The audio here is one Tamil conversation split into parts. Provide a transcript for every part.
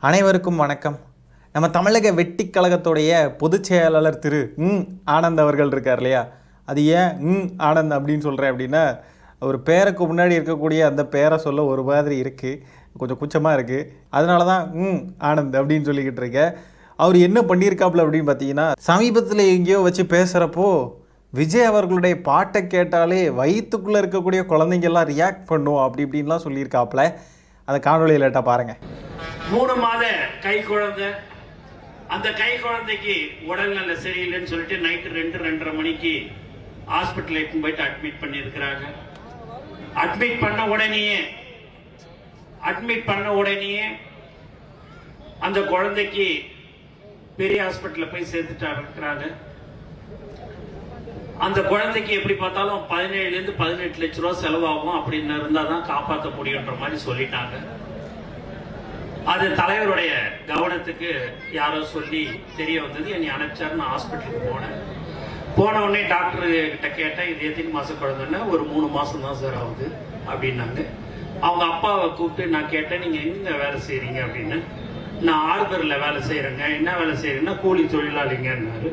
அனைவருக்கும் வணக்கம். நம்ம தமிழக வெட்டி கழகத்துடைய பொதுச் செயலாளர் திரு ஆனந்த் அவர்கள் இருக்கார் இல்லையா, அது ஏன் ஆனந்த் அப்படின்னு சொல்கிறேன் அப்படின்னா, அவர் பேருக்கு முன்னாடி இருக்கக்கூடிய அந்த பேரை சொல்ல ஒரு மாதிரி இருக்குது, கொஞ்சம் குச்சமாக இருக்குது. அதனால தான் ஆனந்த் அப்படின்னு சொல்லிக்கிட்டு இருக்கேன். அவர் என்ன பண்ணியிருக்காப்புல அப்படின்னு பார்த்தீங்கன்னா, சமீபத்தில் எங்கேயோ வச்சு பேசுகிறப்போ விஜய் அவர்களுடைய பாட்டை கேட்டாலே வயிற்றுக்குள்ளே இருக்கக்கூடிய குழந்தைங்கள்லாம் ரியாக்ட் பண்ணும் அப்படி இப்படின்லாம் சொல்லியிருக்காப்புல. அந்த காணொலியை லேட்டாக பாருங்கள். 3 மாத கை குழந்தை, அந்த கை குழந்தைக்கு உடல்நல சரியில்லைன்னு சொல்லிட்டு நைட்டு 2-2:30 மணிக்கு ஹாஸ்பிட்டல் போயிட்டு அட்மிட் பண்ணியிருக்கிறாங்க. அட்மிட் பண்ண உடனேயே அந்த குழந்தைக்கு பெரிய ஹாஸ்பிட்டலில் போய் சேர்த்துட்டு இருக்கிறாங்க. அந்த குழந்தைக்கு எப்படி பார்த்தாலும் 17-18 லட்ச ரூபா செலவாகும் அப்படின்னு இருந்தால் தான் காப்பாற்ற முடியுன்ற மாதிரி சொல்லிட்டாங்க. அது தலைவருடைய கவனத்துக்கு யாரோ சொல்லி தெரிய வந்தது. என்னை அனுப்பிச்சாரு. நான் ஹாஸ்பிட்டலுக்கு போன உடனே டாக்டர் கிட்ட கேட்டேன், இது எத்தனை மாசம் குழந்தைன்னா, ஒரு 3 மாசம் தான் சார் ஆகுது அப்படின்னாங்க. அவங்க அப்பாவை கூப்பிட்டு நான் கேட்டேன், நீங்க எங்க வேலை செய்யறீங்க அப்படின்னு. நான் ஆர்பரில் வேலை செய்யறேங்க. என்ன வேலை செய்யறேன்னா கூலி தொழிலாளிங்கன்னாரு.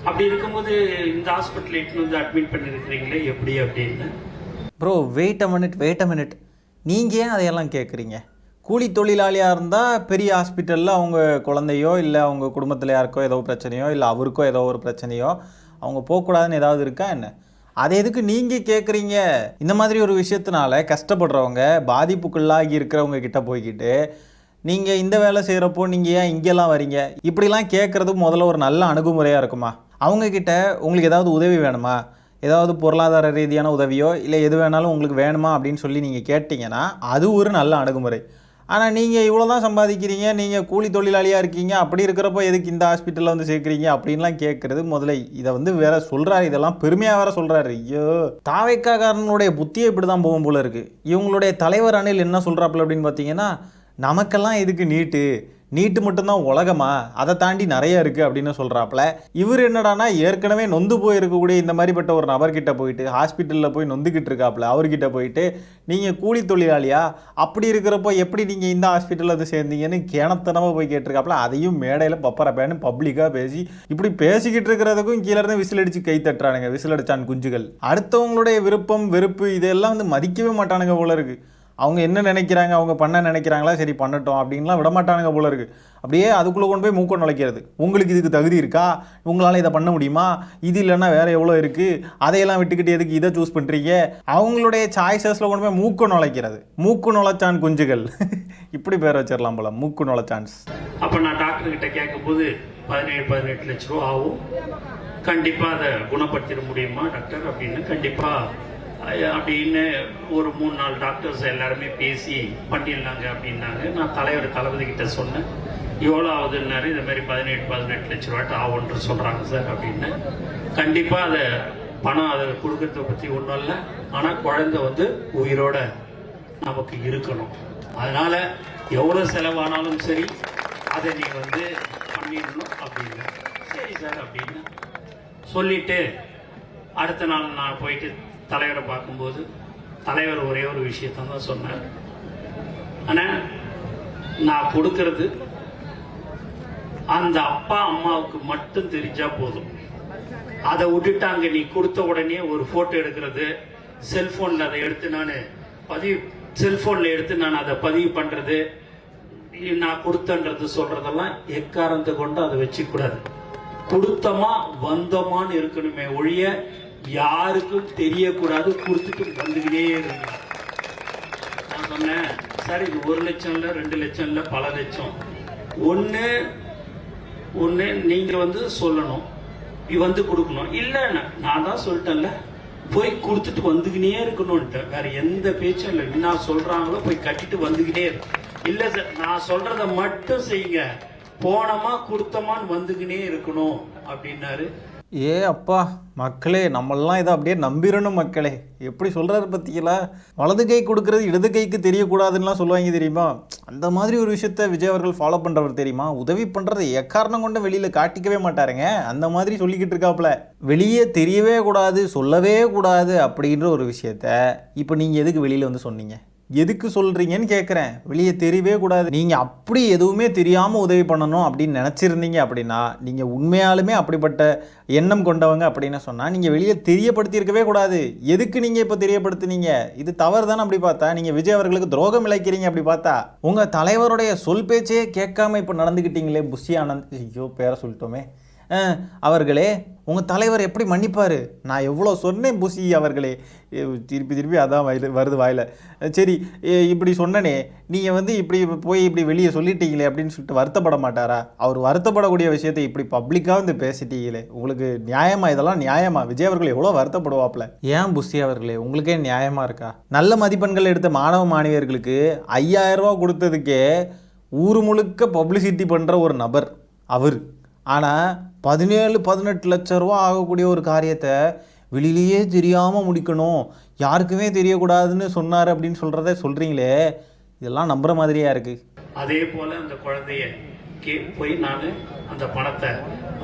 அப்படி இருக்கும்போது இந்த ஹாஸ்பிட்டல் இட்டு வந்து அட்மிட் பண்ணிருக்கிறீங்களே எப்படி அப்படின்னு. ப்ரோ வெயிட் அ மினிட், நீங்கள் ஏன் அதையெல்லாம் கேட்குறீங்க? கூலி தொழிலாளியாக இருந்தால் பெரிய ஹாஸ்பிட்டலில் அவங்க குழந்தையோ இல்லை அவங்க குடும்பத்தில் யாருக்கோ ஏதோ பிரச்சனையோ இல்லை அவருக்கோ ஏதோ ஒரு பிரச்சனையோ அவங்க போகக்கூடாதுன்னு ஏதாவது இருக்கா என்ன? அதை எதுக்கு நீங்கள் கேட்குறீங்க? இந்த மாதிரி ஒரு விஷயத்தினால கஷ்டப்படுறவங்க, பாதிப்புக்குள்ளாகி இருக்கிறவங்க கிட்ட போய்கிட்டு நீங்கள் இந்த வேலை செய்கிறப்போ நீங்கள் ஏன் இங்கெல்லாம் வரீங்க இப்படிலாம் கேட்குறது முதல்ல ஒரு நல்ல அணுகுமுறையாக இருக்குமா? அவங்கக்கிட்ட உங்களுக்கு ஏதாவது உதவி வேணுமா, ஏதாவது பொருளாதார ரீதியான உதவியோ இல்லை எது வேணாலும் உங்களுக்கு வேணுமா அப்படின்னு சொல்லி நீங்கள் கேட்டிங்கன்னா அது ஒரு நல்ல அணுகுமுறை. ஆனால் நீங்கள் இவ்வளோ தான் சம்பாதிக்கிறீங்க, நீங்கள் கூலி தொழிலாளியாக இருக்கீங்க, அப்படி இருக்கிறப்போ எதுக்கு இந்த ஹாஸ்பிட்டலில் வந்து சேர்க்குறீங்க அப்படின்லாம் கேட்குறது முதல்ல இதை வந்து வேற சொல்கிறாரு. இதெல்லாம் பெருமையாக வேற சொல்கிறாரு. ஐயோ, தாவேக்காரனுடைய புத்தியை இப்படி தான் போகும் போல இருக்குது. இவங்களுடைய தலைவர் அணில் என்ன சொல்கிறாப்புல அப்படின்னு பார்த்தீங்கன்னா, நமக்கெல்லாம் எதுக்கு நீட்டு மட்டும்தான் உலகமா, அதை தாண்டி நிறைய இருக்குது அப்படின்னு சொல்கிறாப்புல. இவர் என்னடானா ஏற்கனவே நொந்து போயிருக்கக்கூடிய இந்த மாதிரிப்பட்ட ஒரு நபர்கிட்ட போயிட்டு ஹாஸ்பிட்டலில் போய் நொந்துக்கிட்டு இருக்காப்புல. அவர்கிட்ட போயிட்டு நீங்கள் கூலி தொழிலாளியா, அப்படி இருக்கிறப்போ எப்படி நீங்கள் இந்த ஹாஸ்பிட்டலில் வந்து சேர்ந்தீங்கன்னு கேணத்தனமாக போய் கேட்டிருக்காப்புல. அதையும் மேடையில் பப்பரப்பேன்னு பப்ளிக்காக பேசி இப்படி பேசிக்கிட்டு இருக்கிறதுக்கும் கீழே இருந்து விசில் அடித்து கை தட்டுறானுங்க விசில் அடிச்சான் குஞ்சுகள். அடுத்தவங்களுடைய விருப்பம் வெறுப்பு இதெல்லாம் வந்து மதிக்கவே மாட்டானுங்க போல இருக்குது. அவங்க என்ன நினைக்கிறாங்க, அவங்க பண்ண நினைக்கிறாங்களா, சரி பண்ணட்டும் அப்படின்லாம் விடமாட்டானுங்க போல இருக்குது. அப்படியே அதுக்குள்ளே கொண்டு போய் மூக்க நுழைக்கிறது. உங்களுக்கு இதுக்கு தகுதி இருக்கா, உங்களால் இதை பண்ண முடியுமா, இது இல்லைன்னா வேறு எவ்வளோ இருக்குது, அதையெல்லாம் விட்டுக்கிட்டு எதுக்கு இதை சூஸ் பண்ணுறீங்க, அவங்களுடைய சாய்ஸஸில் கொண்டு போய் மூக்க நுழைக்கிறது. மூக்கு நுழைச்சான் குஞ்சுகள் இப்படி பேர் வச்சிடலாம் போல, மூக்கு நுழைச்சான்ஸ். அப்போ நான் டாக்டர்கிட்ட கேட்கும்போது 17-18 லட்ச ரூபா ஆகும், கண்டிப்பாக அதை குணப்படுத்திட முடியுமா டாக்டர் அப்படின்னு. கண்டிப்பாக அப்படின்னு ஒரு 3-4 டாக்டர்ஸ் எல்லாருமே பேசி பண்ணிடலாங்க அப்படின்னாங்க. நான் தளபதி கிட்ட சொன்னேன், எவ்வளோ ஆகுதுன்னாரு. இது மாதிரி 17-18 லட்ச ரூபாய்ட்டு ஆகும்னு சொல்கிறாங்க சார் அப்படின்னு. கண்டிப்பாக அதை பணம் அதை கொடுக்கறத பற்றி ஒன்றும் இல்லை, ஆனால் குழந்தை வந்து உயிரோட நமக்கு இருக்கணும். அதனால எவ்வளோ செலவானாலும் சரி அதை நீ வந்து பண்ணிடணும் அப்படின்னு. சரி சார் அப்படின்னு சொல்லிட்டு அடுத்த நாள் நான் போயிட்டு தலைவரை பார்க்கும்போது தலைவர் ஒரே ஒரு விஷயத்தான் தான் சொன்னார். ஆனால் நான் கொடுக்கறது அந்த அப்பா அம்மாவுக்கு மட்டும் தெரிஞ்சா போதும். அதை விட்டுட்டாங்க நீ கொடுத்த உடனே ஒரு போட்டோ எடுக்கிறது, செல்போன்ல அதை எடுத்து நான் அதை பதிவு பண்றது, நான் கொடுத்தன்றது சொல்றதெல்லாம் எக்காரத்தை கொண்டு அதை வச்சுக்கூடாது. கொடுத்தமா வந்தோமான்னு இருக்கணுமே ஒழிய யாருக்கும் தெரியக்கூடாது. கொடுத்துட்டு வந்துக்கிட்டே இருங்க. நான் சொன்னேன், சார் இது 1 லட்சம் இல்லை, 2 லட்சம் இல்லை, பல லட்சம். ஒன்று நீங்க வந்து சொல்லணும், வந்து கொடுக்கணும். இல்லை நான் தான் சொல்லிட்டேன்ல, போய் கொடுத்துட்டு வந்துக்கினே இருக்கணும்ட்டு. வேற எந்த பேச்சும் இல்லை. என்ன சொல்றாங்களோ போய் கட்டிட்டு வந்துக்கிட்டே இருக்கு. இல்லை சார் நான் சொல்றத மட்டும் செய்யுங்க, போனோமா கொடுத்தோமான்னு வந்துக்கினே இருக்கணும் அப்படின்னாரு. ஏ அப்பா மக்களே, நம்மளாம் இதை அப்படியே நம்பிடணும் மக்களே. எப்படி சொல்கிறாரு பார்த்தீங்களா? வலது கை கொடுக்கறது இடது கைக்கு தெரியக்கூடாதுன்னெலாம் சொல்லுவாங்க தெரியுமா? அந்த மாதிரி ஒரு விஷயத்த விஜய் அவர்கள் ஃபாலோ பண்ணுறவர் தெரியுமா? உதவி பண்ணுறதை எக்காரணம் கொண்டு வெளியில் காட்டிக்கவே மாட்டாருங்க. அந்த மாதிரி சொல்லிக்கிட்டு இருக்காப்புல. வெளியே தெரியவே கூடாது, சொல்லவே கூடாது அப்படின்ற ஒரு விஷயத்த இப்போ நீங்கள் எதுக்கு வெளியில் வந்து சொன்னீங்க? எதுக்கு சொல்கிறீங்கன்னு கேட்குறேன். வெளியே தெரியவே கூடாது. நீங்கள் அப்படி எதுவுமே தெரியாமல் உதவி பண்ணணும் அப்படின்னு நினச்சிருந்தீங்க அப்படின்னா, நீங்கள் உண்மையாலுமே அப்படிப்பட்ட எண்ணம் கொண்டவங்க அப்படின்னு சொன்னால் நீங்கள் வெளியே தெரியப்படுத்தியிருக்கவே கூடாது. எதுக்கு நீங்கள் இப்போ தெரியப்படுத்துனீங்க? இது தவறு தானே. அப்படி பார்த்தா நீங்கள் விஜய் அவர்களுக்கு துரோகம் இழைக்கிறீங்க. அப்படி பார்த்தா உங்கள் தலைவருடைய சொல் பேச்சே கேட்காம இப்போ நடந்துக்கிட்டீங்களே புஷி ஆனந்த், ஐயோ பேரை சொல்லிட்டோமே, அவர்களே, உங்கள் தலைவர் எப்படி மன்னிப்பார்? நான் எவ்வளோ சொன்னேன் புஷி அவர்களே, திருப்பி அதான் வருது வாயில். சரி, இப்படி சொன்னனே, நீங்கள் வந்து இப்படி போய் இப்படி வெளியே சொல்லிட்டீங்களே அப்படின்னு சொல்லிட்டு வருத்தப்பட மாட்டாரா? அவர் வருத்தப்படக்கூடிய விஷயத்தை இப்படி பப்ளிக்காக வந்து பேசிட்டீங்களே, உங்களுக்கு நியாயமா? இதெல்லாம் நியாயமா? விஜய் அவர்கள் எவ்வளோ வருத்தப்படுவாப்புல. ஏன் புஷி அவர்களே, உங்களுக்கே நியாயமாக இருக்கா? நல்ல மதிப்பெண்கள் எடுத்த மாணவ மாணவியர்களுக்கு 5000 ரூபா கொடுத்ததுக்கே ஊர் முழுக்க பப்ளிசிட்டி பண்ணுற ஒரு நபர் அவர். ஆனால் 17-18 லட்சம் ரூபா ஆகக்கூடிய ஒரு காரியத்தை வெளியிலேயே தெரியாமல் முடிக்கணும், யாருக்குமே தெரியக்கூடாதுன்னு சொன்னார் அப்படின்னு சொல்கிறீங்களே, இதெல்லாம் நம்புற மாதிரியா இருக்குது. அதே போல் அந்த குழந்தைய போய் நான் அந்த பணத்தை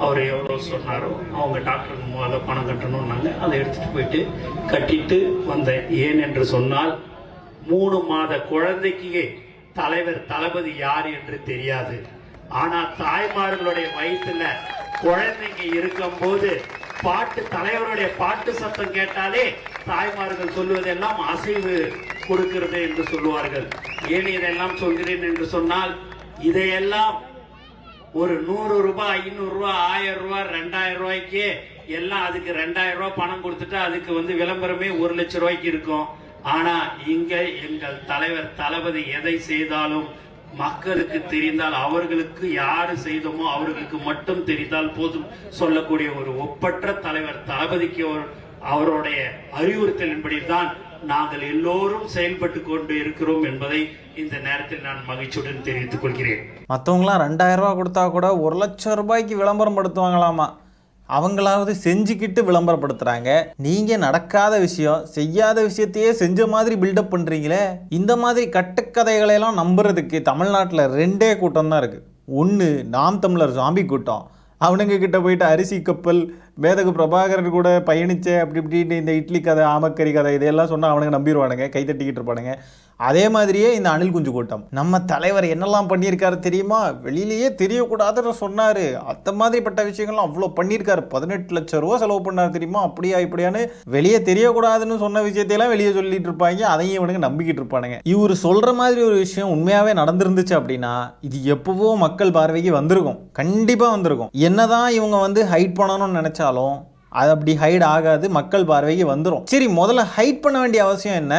அவர் எவ்வளோ சொன்னாரோ அவங்க டாக்டருக்கு முதல்ல பணம் கட்டணும்னாங்க. அதை எடுத்துகிட்டு போயிட்டு கட்டிட்டு வந்தேன். ஏன் என்று சொன்னால் 3 மாத குழந்தைக்கு தலைவர் தளபதி யார் என்று தெரியாது. ஆனா தாய்மார்களுடைய வயிற்றுல குழந்தைங்க இருக்கும் போது தலைவருடைய பாட்டு சத்தம் கேட்டாலே தாய்மார்கள் சொல்லுவதெல்லாம் அசைவு கொடுக்கிறது என்று சொல்லுவார்கள். ஏன் இதெல்லாம் சொல்கிறேன் என்று சொன்னால், இதையெல்லாம் ஒரு 100 ரூபாய், 500 ரூபாய், 1000 ரூபாய், 2000 ரூபாய்க்கே எல்லாம் அதுக்கு 2000 ரூபாய் பணம் கொடுத்துட்டா அதுக்கு வந்து விளம்பரமே 1 லட்சம் ரூபாய்க்கு இருக்கும். ஆனா இங்க எங்கள் தலைவர் தளபதி எதை செய்தாலும் மக்களுக்கு தெரிந்தால், அவர்களுக்கு யாரு செய்தோமோ அவர்களுக்கு மட்டும் தெரிந்தால் போதும் சொல்லக்கூடிய ஒரு ஒப்பற்ற தலைவர் தளபதிக்கு அவருடைய அறிவுறுத்தலின்படி தான் நாங்கள் எல்லோரும் செயல்பட்டு கொண்டு இருக்கிறோம் என்பதை இந்த நேரத்தில் நான் மகிழ்ச்சியுடன் தெரிவித்துக் கொள்கிறேன். மற்றவங்களாம் 2000 ரூபா கொடுத்தா கூட 1 லட்சம் ரூபாய்க்கு விளம்பரம் படுத்துவாங்களாமா. அவங்களாவது செஞ்சுக்கிட்டு விளம்பரப்படுத்துகிறாங்க. நீங்கள் நடக்காத விஷயம், செய்யாத விஷயத்தையே செஞ்ச மாதிரி பில்டப் பண்ணுறீங்களே. இந்த மாதிரி கட்டுக்கதைகளையெல்லாம் நம்புறதுக்கு தமிழ்நாட்டில் 2 கூட்டம் தான் இருக்குது. ஒன்று நாம் தமிழர் ஜாம்பி கூட்டம். அவனுங்க கிட்ட போயிட்டு அரிசி கப்பல், மேதகு பிரபாகரன் கூட பயணிச்சேன் அப்படி இப்படின்னு இந்த இட்லி கதை, ஆமக்கறி கதை இதையெல்லாம் சொன்னால் அவனுங்க நம்பிடுவானுங்க, கைத்தட்டிக்கிட்டு இருப்பானுங்க. அதே மாதிரியே இந்த அணில் குஞ்சு கூட்டம். நம்ம தலைவர் என்னெல்லாம் பண்ணியிருக்காரு தெரியுமா, வெளியிலேயே தெரியக்கூடாதுன்னு சொன்னார், அந்த மாதிரிப்பட்ட விஷயங்கள்லாம் அவ்வளோ பண்ணியிருக்காரு, 18 லட்சம் ரூபா செலவு பண்ணார் தெரியுமா, அப்படியா இப்படியான்னு வெளியே தெரியக்கூடாதுன்னு சொன்ன விஷயத்தையெல்லாம் வெளியே சொல்லிட்டு இருப்பாங்க. அதையும் இவனுங்க நம்பிக்கிட்டு இருப்பானுங்க. இவர் சொல்கிற மாதிரி ஒரு விஷயம் உண்மையாகவே நடந்துருந்துச்சு அப்படின்னா இது எப்பவோ மக்கள் பார்வைக்கு வந்திருக்கும், கண்டிப்பாக வந்திருக்கும். என்னதான் இவங்க வந்து ஹைட் பண்ணணும்னு நினச்சாலும் அது அப்படி ஹைட் ஆகாது, மக்கள் பார்வைக்கு வந்துடும். சரி, முதல்ல ஹைட் பண்ண வேண்டிய அவசியம் என்ன?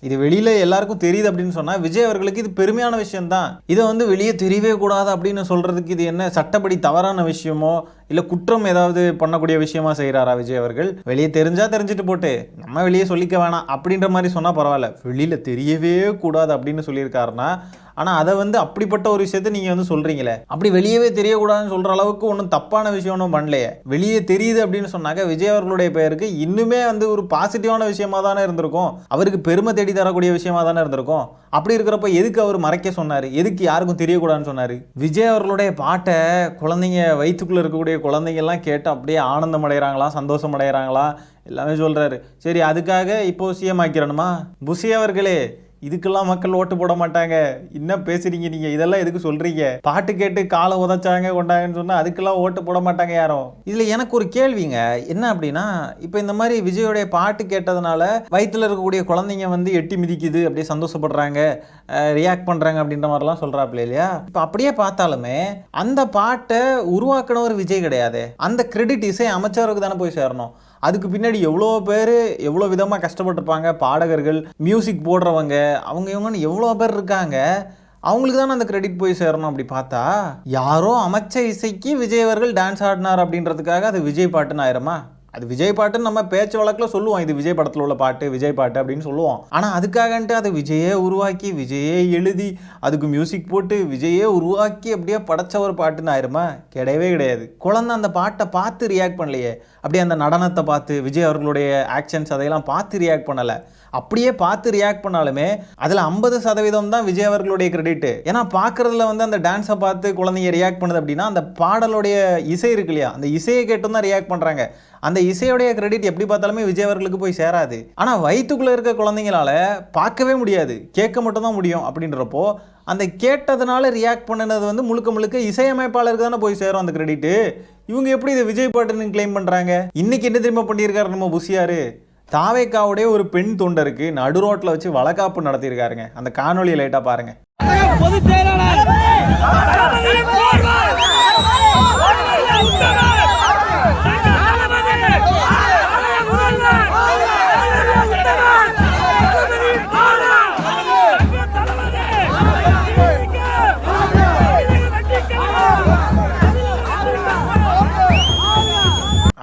இது வெளியில் எல்லாருக்கும் தெரியுது அப்படின்னு சொன்னால் விஜய் அவர்களுக்கு இது பெருமையான விஷயம்தான். இதை வந்து வெளியே தெரியவே கூடாது அப்படின்னு சொல்கிறதுக்கு இது என்ன சட்டப்படி தவறான விஷயமோ இல்லை குற்றம் ஏதாவது பண்ணக்கூடிய விஷயமா செய்கிறாரா விஜய் அவர்கள்? வெளியே தெரிஞ்சால் தெரிஞ்சுட்டு போட்டு நம்ம வெளியே சொல்லிக்க வேணாம் அப்படின்ற மாதிரி சொன்னால் பரவாயில்ல, வெளியில் தெரியவே கூடாது அப்படின்னு சொல்லியிருக்காருன்னா, ஆனால் அதை வந்து அப்படிப்பட்ட ஒரு விஷயத்தை நீங்கள் வந்து சொல்கிறீங்களே, அப்படி வெளியவே தெரியக்கூடாதுன்னு சொல்கிற அளவுக்கு ஒன்றும் தப்பான விஷயம் ஒன்றும் பண்ணலையே. வெளியே தெரியுது அப்படின்னு சொன்னாக்க விஜய் அவர்களுடைய பெயருக்கு இன்னுமே வந்து ஒரு பாசிட்டிவான விஷயமா தானே இருந்திருக்கும், அவருக்கு பெருமை தேடி தரக்கூடிய விஷயமா தானே இருந்திருக்கும். அப்படி இருக்கிறப்ப எதுக்கு அவர் மறைக்க சொன்னார், எதுக்கு யாருக்கும் தெரியக்கூடாதுன்னு சொன்னார்? விஜய் அவர்களுடைய பாட்டை குழந்தைங்க, வயிற்றுக்குள்ளே இருக்கக்கூடிய குழந்தைங்கள்லாம் கேட்டு அப்படியே ஆனந்தம் அடைகிறாங்களா, சந்தோஷம் அடைகிறாங்களா, எல்லாமே சொல்கிறாரு. சரி, அதுக்காக இப்போது சிஎம் ஆக்கிடணுமா? புஷி அவர்களே, இதுக்கெல்லாம் மக்கள் ஓட்டு போட மாட்டாங்க. என்ன பேசுறீங்க நீங்கள்? இதெல்லாம் எதுக்கு சொல்கிறீங்க? பாட்டு கேட்டு காலை உதச்சாங்க கொண்டாங்கன்னு சொன்னால் அதுக்கெல்லாம் ஓட்டு போட மாட்டாங்க யாரும். இதில் எனக்கு ஒரு கேள்விங்க, என்ன அப்படின்னா, இப்போ இந்த மாதிரி விஜயோடைய பாட்டு கேட்டதுனால வயிற்றில் இருக்கக்கூடிய குழந்தைங்க வந்து எட்டி மிதிக்குது, அப்படியே சந்தோஷப்படுறாங்க, ரியாக்ட் பண்ணுறாங்க அப்படின்ற மாதிரிலாம் சொல்கிறாப்புல இல்லையா? இப்போ அப்படியே பார்த்தாலுமே அந்த பாட்டை உருவாக்கினவர் விஜய் கிடையாது, அந்த கிரெடிட் இசை அமைச்சருக்கு தானே போய் சேரணும். அதுக்கு பின்னாடி எவ்வளோ பேர் எவ்வளோ விதமாக கஷ்டப்பட்டுருப்பாங்க, பாடகர்கள், மியூசிக் போடுறவங்க, அவங்க இவங்கன்னு எவ்வளோ பேர் இருக்காங்க, அவங்களுக்கு தானே அந்த கிரெடிட் போய் சேரணும். அப்படி பார்த்தா யாரோ அமைச்ச இசைக்கு விஜய் அவர்கள் டான்ஸ் ஆடினார் அப்படின்றதுக்காக அது விஜய் பாட்டுன்னு ஆயிரமா? அது விஜய் பாட்டுன்னு நம்ம பேச்சு வழக்கில் சொல்லுவோம், இது விஜய் படத்தில் உள்ள பாட்டு, விஜய் பாட்டு அப்படின்னு சொல்லுவோம். ஆனால் அதுக்காகன்ட்டு அதை விஜயே உருவாக்கி, விஜயே எழுதி, அதுக்கு மியூசிக் போட்டு, விஜயே உருவாக்கி அப்படியே படைச்ச ஒரு பாட்டுன்னு ஆயிருமா? கிடையவே கிடையாது. குழந்தை அந்த பாட்டை பார்த்து ரியாக்ட் பண்ணலையே, அப்படியே அந்த நடனத்தை பார்த்து, விஜய் அவர்களுடைய ஆக்ஷன்ஸ் அதையெல்லாம் பார்த்து ரியாக்ட் பண்ணலை. அப்படியே பார்த்து ரியாக்ட் பண்ணாலுமே அதில் 50% தான் விஜய் அவர்களுடைய கிரெடிட். ஏன்னா பார்க்குறதுல வந்து அந்த டான்ஸை பார்த்து குழந்தைங்க ரியாக்ட் பண்ணுது அப்படின்னா அந்த பாடலுடைய இசை இருக்கு இல்லையா, அந்த இசையை கேட்டும் தான் ரியாக்ட் பண்ணுறாங்க. அந்த இசையோடைய கிரெடிட் எப்படி பார்த்தாலுமே விஜய் அவர்களுக்கு போய் சேராது. ஆனால் வயிற்றுக்குள்ளே இருக்க குழந்தைங்களால பார்க்கவே முடியாது, கேட்க மட்டும் தான் முடியும். அப்படின்றப்போ அந்த கேட்டதுனால ரியாக்ட் பண்ணினது வந்து முழுக்க முழுக்க இசையமைப்பாளருக்கு தானே போய் சேரும் அந்த கிரெடிட்டு. இவங்க எப்படி இதை விஜய் பாட்டுன்னு கிளைம் பண்ணுறாங்க? இன்னைக்கு என்ன தெரியுமா பண்ணியிருக்காரு நம்ம புசியாரு? தாவேக்காவுடைய ஒரு பெண் தொண்டருக்கு நடு ரோட்டில் வச்சு வளகாப்பு நடத்தியிருக்காருங்க. அந்த காணொலியை லைட்டாக பாருங்க.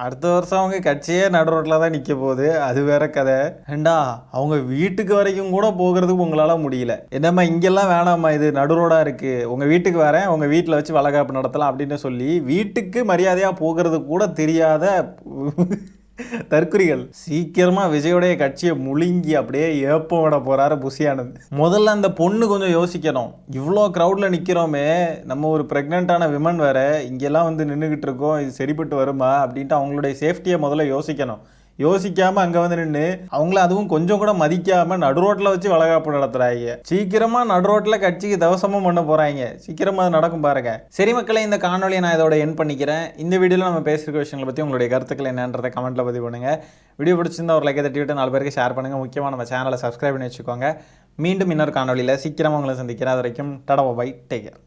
அடுத்த வருஷம் அவங்க கட்சியே நடு ரோட்டில் தான் நிற்க போகுது, அது வேற கதை. ஏண்டா அவங்க வீட்டுக்கு வரைக்கும் கூட போகிறதுக்கு உங்களால் முடியல. என்னம்மா இங்கெல்லாம் வேணாம்மா, இது நடு ரோடாக இருக்குது, உங்கள் வீட்டுக்கு வரேன், உங்கள் வீட்டில் வச்சு வளகாப்பு நடத்தலாம் அப்படின்னு சொல்லி வீட்டுக்கு மரியாதையாக போகிறது கூட தெரியாத தற்குறிகள். சீக்கிரமா விஜயோடைய கட்சியை முழுங்கி அப்படியே ஏப்பம் விட போறாரு புசி ஆனந்த். முதல்ல அந்த பொண்ணு கொஞ்சம் யோசிக்கணும். இவ்வளோ க்ரௌட்ல நிக்கிறோமே, நம்ம ஒரு பிரெக்னென்ட்டான விமன் வேற இங்கெல்லாம் வந்து நின்றுகிட்டு இருக்கோம், இது சரிப்பட்டு வருமா அப்படின்ட்டு அவங்களுடைய சேஃப்டியை முதல்ல யோசிக்கணும். யோசிக்காம அங்க வந்து நின்று அவங்கள அதுவும் கொஞ்சம் கூட மதிக்காம நடு ரோட்ல வச்சு வளகாப்பு நடத்துறாங்க. சீக்கிரமா நடு ரோட்ல கட்சிக்கு தவசமும் பண்ண போறாங்க. சீக்கிரமா அது நடக்கும் பாருங்க. சரி மக்களே, இந்த காணொலியை நான் இதோட என் பண்ணிக்கிறேன். இந்த வீடியோல நம்ம பேசுகிற விஷயங்களை பத்தி உங்களுடைய கருத்துக்கள் என்னன்றதை கமெண்ட்ல பதிவு பண்ணுங்க. வீடியோ பிடிச்சிருந்தா ஒரு லைக்கை தட்டி விட்டு 4 பேருக்கு ஷேர் பண்ணுங்க. முக்கியமாக நம்ம சேனலை சப்ஸ்கிரைப் பண்ணி வச்சுக்கோங்க. மீண்டும் இன்னொரு காணொலியில் சீக்கிரமா உங்களை சந்திக்கிறேன். அது வரைக்கும் டடா பை, டேக் கேர்.